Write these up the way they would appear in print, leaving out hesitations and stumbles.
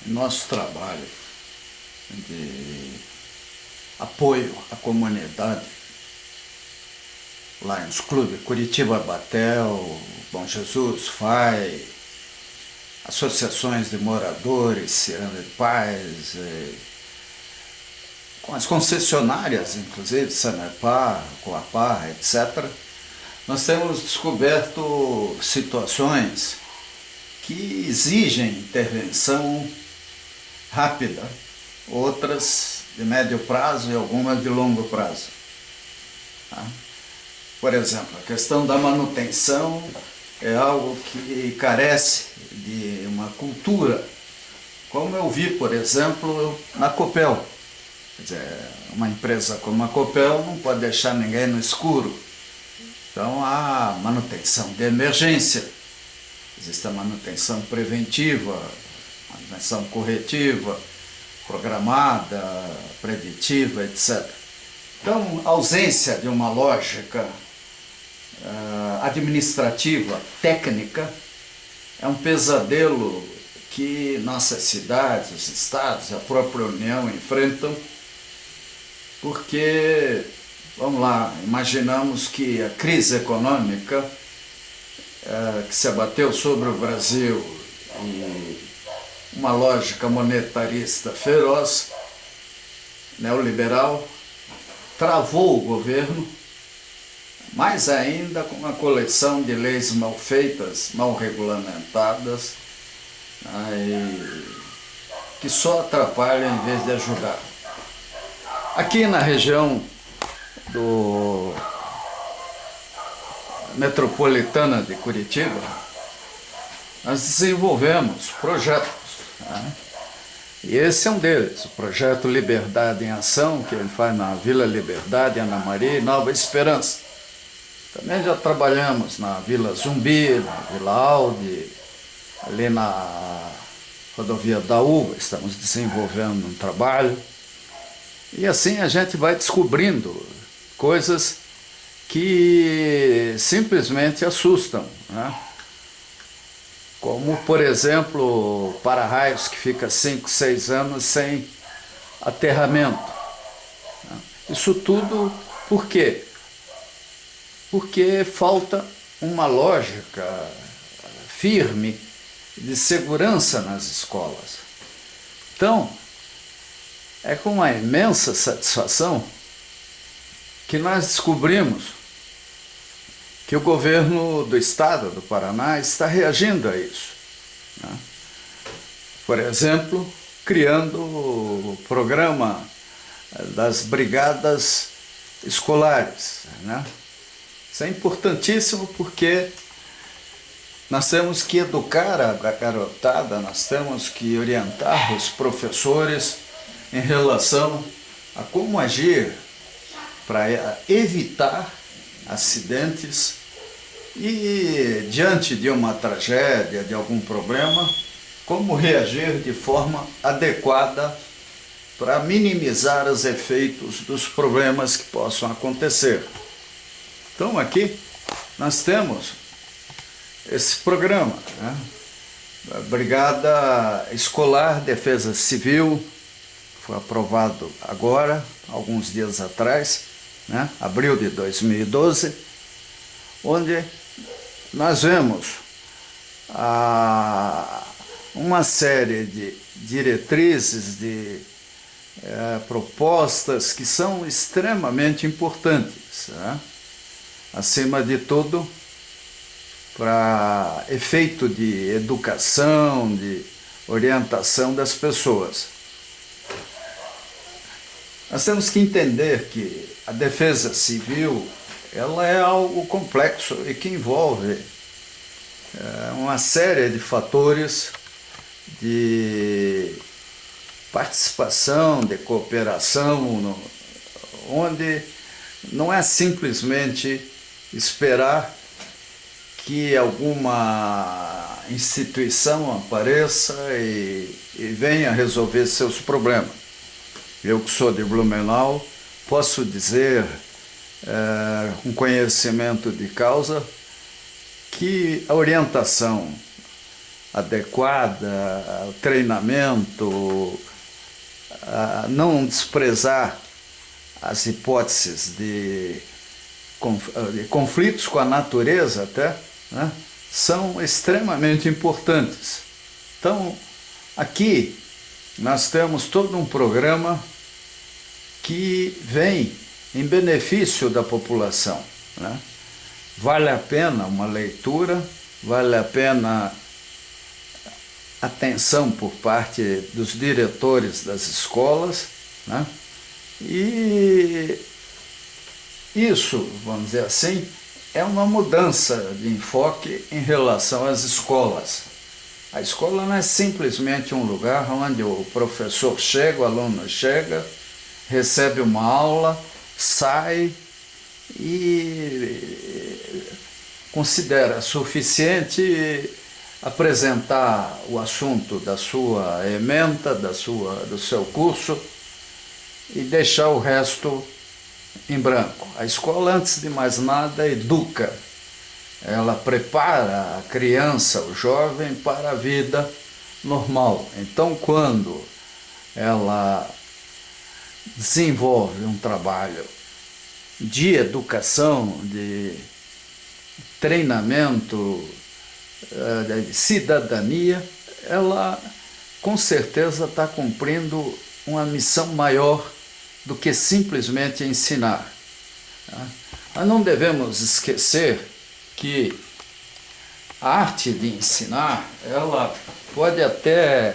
nosso trabalho de apoio à comunidade, Lions Club, Curitiba Batel, Bom Jesus, FAI, associações de moradores, Ciranda de Paz, com as concessionárias, inclusive, Sanepar, Coapar, etc., nós temos descoberto situações que exigem intervenção rápida, outras de médio prazo e algumas de longo prazo. Tá? Por exemplo, a questão da manutenção é algo que carece de uma cultura, como eu vi, por exemplo, na Copel. Quer dizer, uma empresa como a Copel não pode deixar ninguém no escuro. Então, há manutenção de emergência, existe a manutenção preventiva, manutenção corretiva, programada, preditiva, etc. Então, a ausência de uma lógica administrativa, técnica, é um pesadelo que nossas cidades, os estados, a própria União enfrentam, porque, vamos lá, imaginamos que a crise econômica que se abateu sobre o Brasil e uma lógica monetarista feroz, neoliberal, travou o governo, mais ainda com uma coleção de leis mal feitas, mal regulamentadas, que só atrapalham em vez de ajudar. Aqui na região metropolitana de Curitiba, nós desenvolvemos projetos, e esse é um deles, o projeto Liberdade em Ação, que ele faz na Vila Liberdade, Ana Maria e Nova Esperança. Também já trabalhamos na Vila Zumbi, na Vila Alde, ali na rodovia da Uva, estamos desenvolvendo um trabalho. E assim a gente vai descobrindo coisas que simplesmente assustam, né? Como, por exemplo, para-raios que fica 5, 6 anos sem aterramento. Isso tudo por quê? Porque falta uma lógica firme de segurança nas escolas. Então, é com uma imensa satisfação que nós descobrimos que o governo do estado do Paraná está reagindo a isso, né? Por exemplo, criando o programa das brigadas escolares, né? Isso é importantíssimo porque nós temos que educar a garotada, nós temos que orientar os professores em relação a como agir para evitar acidentes e, diante de uma tragédia, de algum problema, como reagir de forma adequada para minimizar os efeitos dos problemas que possam acontecer. Então aqui nós temos esse programa, né? A Brigada Escolar Defesa Civil, foi aprovado agora, alguns dias atrás, né? Abril de 2012, onde nós vemos uma série de diretrizes, de propostas que são extremamente importantes, né? Acima de tudo, para efeito de educação, de orientação das pessoas. Nós temos que entender que a defesa civil ela é algo complexo e que envolve uma série de fatores de participação, de cooperação, onde não é simplesmente esperar que alguma instituição apareça e venha resolver seus problemas. Eu que sou de Blumenau, posso dizer, com conhecimento de causa, que a orientação adequada, ao treinamento, a não desprezar as hipóteses de conflitos com a natureza até, né, são extremamente importantes. Então, aqui nós temos todo um programa que vem em benefício da população, né? Vale a pena uma leitura, vale a pena atenção por parte dos diretores das escolas, né? E isso, vamos dizer assim, é uma mudança de enfoque em relação às escolas. A escola não é simplesmente um lugar onde o professor chega, o aluno chega, recebe uma aula, sai e considera suficiente apresentar o assunto da sua ementa, do seu curso e deixar o resto em branco. A escola, antes de mais nada, educa. Ela prepara a criança, o jovem, para a vida normal. Então, quando ela desenvolve um trabalho de educação, de treinamento, de cidadania, ela com certeza está cumprindo uma missão maior do que simplesmente ensinar. Nós não devemos esquecer que a arte de ensinar, ela pode até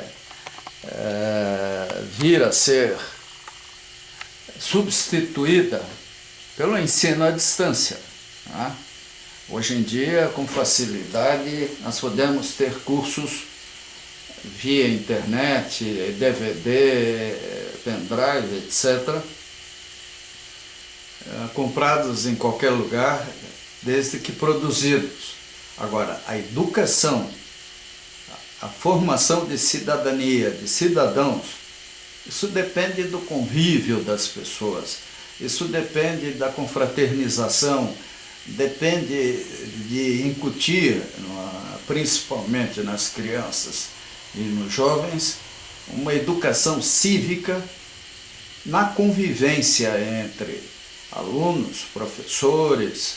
vir a ser substituída pelo ensino à distância. Hoje em dia, com facilidade, nós podemos ter cursos via internet, DVD, pendrive, etc., comprados em qualquer lugar, desde que produzidos. Agora, a educação, a formação de cidadania, de cidadãos, isso depende do convívio das pessoas, isso depende da confraternização, depende de incutir, principalmente nas crianças e nos jovens, uma educação cívica na convivência entre alunos, professores,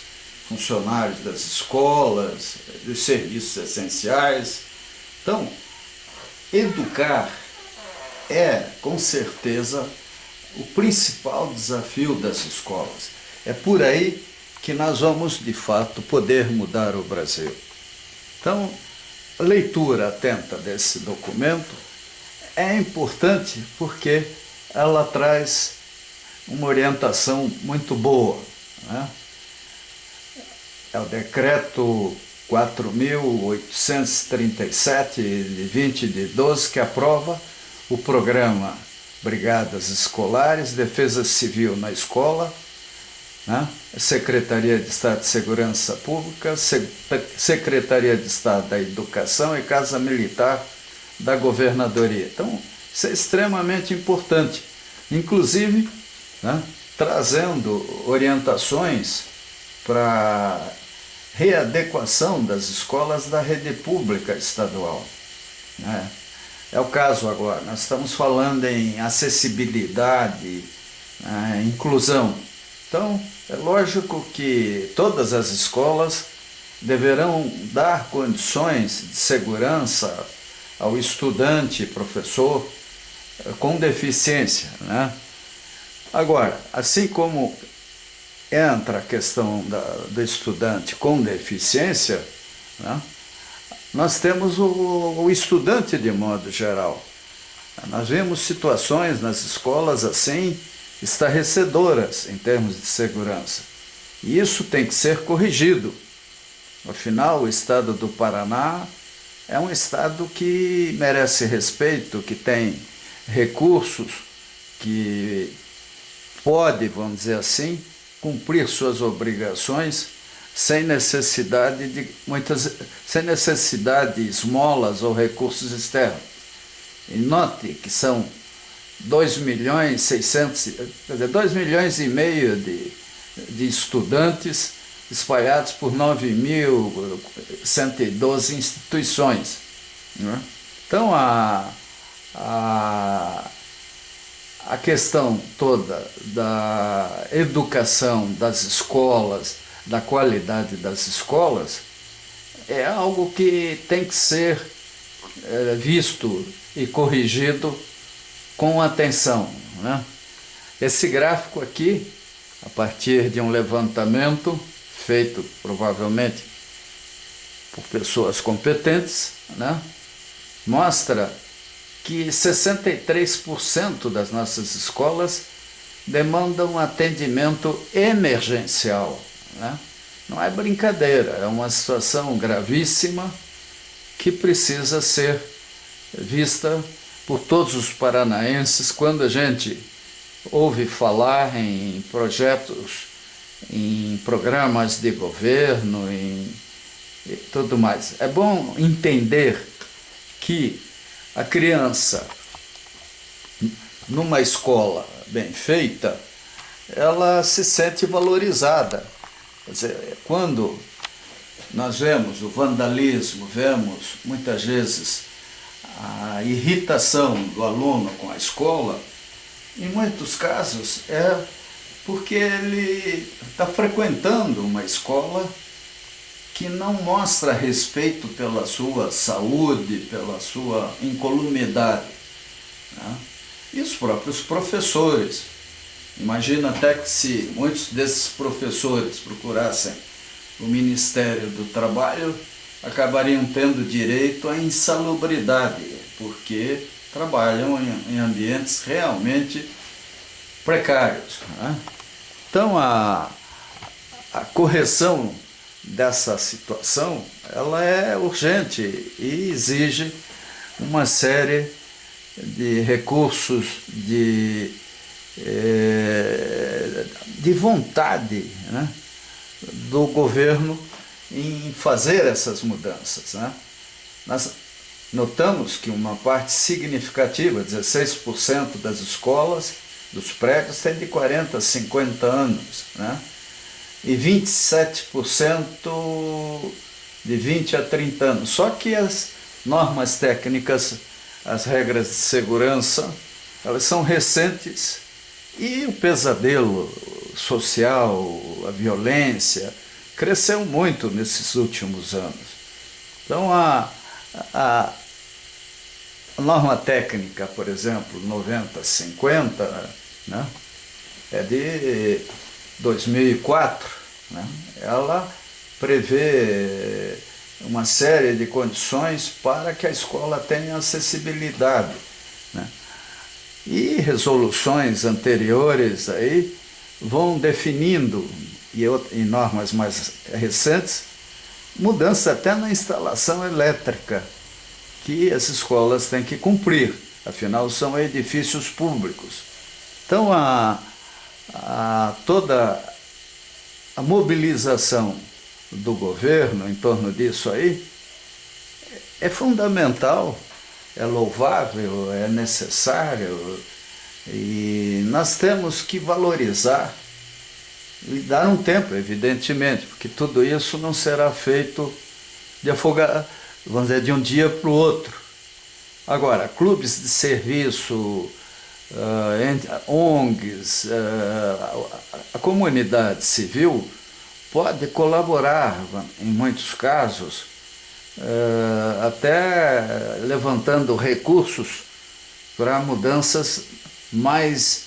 funcionários das escolas, dos serviços essenciais. Então, educar é, com certeza, o principal desafio das escolas. É por aí que nós vamos, de fato, poder mudar o Brasil. Então, a leitura atenta desse documento é importante porque ela traz uma orientação muito boa, né? É o decreto 4.837, de 20/12, que aprova o programa Brigadas Escolares, Defesa Civil na Escola, né? Secretaria de Estado de Segurança Pública, Secretaria de Estado da Educação e Casa Militar da Governadoria. Então, isso é extremamente importante, inclusive, né, trazendo orientações para readequação das escolas da rede pública estadual, né? É o caso agora, nós estamos falando em acessibilidade, né, inclusão. Então, é lógico que todas as escolas deverão dar condições de segurança ao estudante, professor, com deficiência, né? Agora, assim como entra a questão do estudante com deficiência, né, nós temos o estudante de modo geral. Nós vemos situações nas escolas assim, estarrecedoras em termos de segurança. E isso tem que ser corrigido. Afinal, o estado do Paraná é um estado que merece respeito, que tem recursos, que pode, vamos dizer assim, cumprir suas obrigações sem necessidade de esmolas ou recursos externos. E note que são 2,6 milhões de estudantes espalhados por 9.112 instituições. né? Então, a, a questão toda da educação das escolas, da qualidade das escolas, é algo que tem que ser visto e corrigido com atenção, né? Esse gráfico aqui, a partir de um levantamento feito provavelmente por pessoas competentes, né, mostra que 63% das nossas escolas demandam atendimento emergencial, né? Não é brincadeira, é uma situação gravíssima que precisa ser vista por todos os paranaenses quando a gente ouve falar em projetos, em programas de governo, e tudo mais. É bom entender que a criança, numa escola bem feita, ela se sente valorizada. Quer dizer, quando nós vemos o vandalismo, vemos muitas vezes a irritação do aluno com a escola, em muitos casos é porque ele está frequentando uma escola que não mostra respeito pela sua saúde, pela sua incolumidade, né? E os próprios professores. Imagina até que se muitos desses professores procurassem o Ministério do Trabalho, acabariam tendo direito à insalubridade, porque trabalham em ambientes realmente precários, né? Então a correção dessa situação, ela é urgente e exige uma série de recursos, de vontade, né, do governo em fazer essas mudanças, né? Nós notamos que uma parte significativa, 16% das escolas, dos prédios, tem de 40 a 50 anos, né? E 27% de 20 a 30 anos. Só que as normas técnicas, as regras de segurança, elas são recentes e o pesadelo social, a violência, cresceu muito nesses últimos anos. Então a norma técnica, por exemplo, 9050, né, é de 2004, né? Ela prevê uma série de condições para que a escola tenha acessibilidade, né? E resoluções anteriores aí vão definindo, e normas mais recentes, mudança até na instalação elétrica, que as escolas têm que cumprir, afinal são edifícios públicos. Então toda a mobilização do governo em torno disso aí é fundamental, é louvável, é necessário, e nós temos que valorizar e dar um tempo, evidentemente, porque tudo isso não será feito de afogar, vamos dizer, de um dia para o outro. Agora, clubes de serviço, ONGs, a comunidade civil pode colaborar, em muitos casos, até levantando recursos para mudanças mais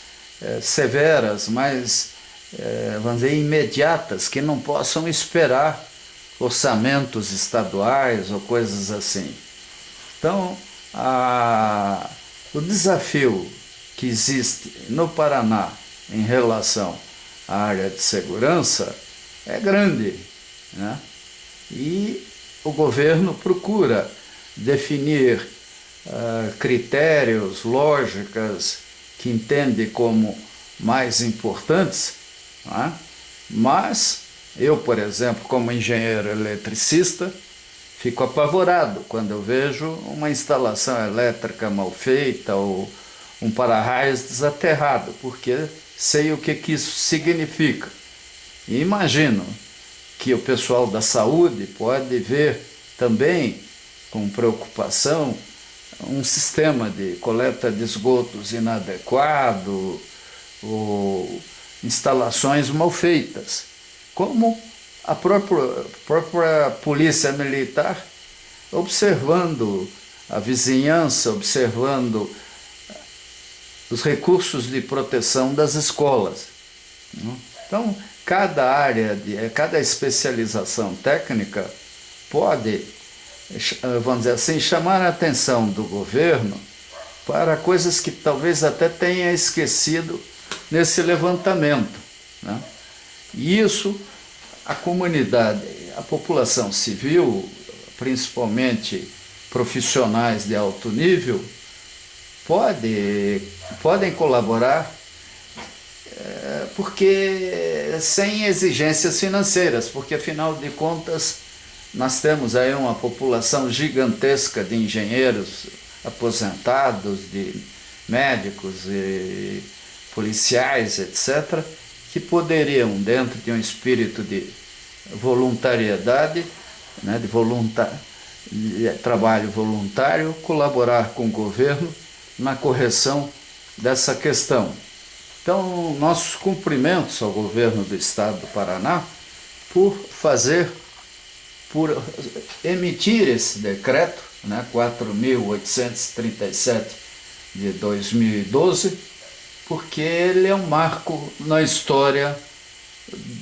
severas, mais, vamos dizer, imediatas, que não possam esperar orçamentos estaduais ou coisas assim. Então, o desafio que existe no Paraná em relação à área de segurança é grande, né? E o governo procura definir critérios, lógicas que entende como mais importantes, né? Mas eu, por exemplo, como engenheiro eletricista, fico apavorado quando eu vejo uma instalação elétrica mal feita ou um para-raios desaterrado, porque sei o que isso significa. E imagino que o pessoal da saúde pode ver também com preocupação um sistema de coleta de esgotos inadequado ou instalações mal feitas, como a própria polícia militar, observando a vizinhança, observando os recursos de proteção das escolas. Então, cada área, cada especialização técnica pode, vamos dizer assim, chamar a atenção do governo para coisas que talvez até tenha esquecido nesse levantamento, né? E isso, a comunidade, a população civil, principalmente profissionais de alto nível, podem colaborar, porque sem exigências financeiras, porque afinal de contas nós temos aí uma população gigantesca de engenheiros aposentados, de médicos e policiais, etc., que poderiam, dentro de um espírito de voluntariedade, né, de trabalho voluntário, colaborar com o governo na correção dessa questão. Então, nossos cumprimentos ao governo do Estado do Paraná por emitir esse decreto, né, 4.837 de 2012, porque ele é um marco na história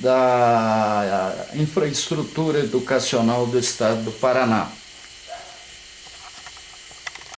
da infraestrutura educacional do Estado do Paraná.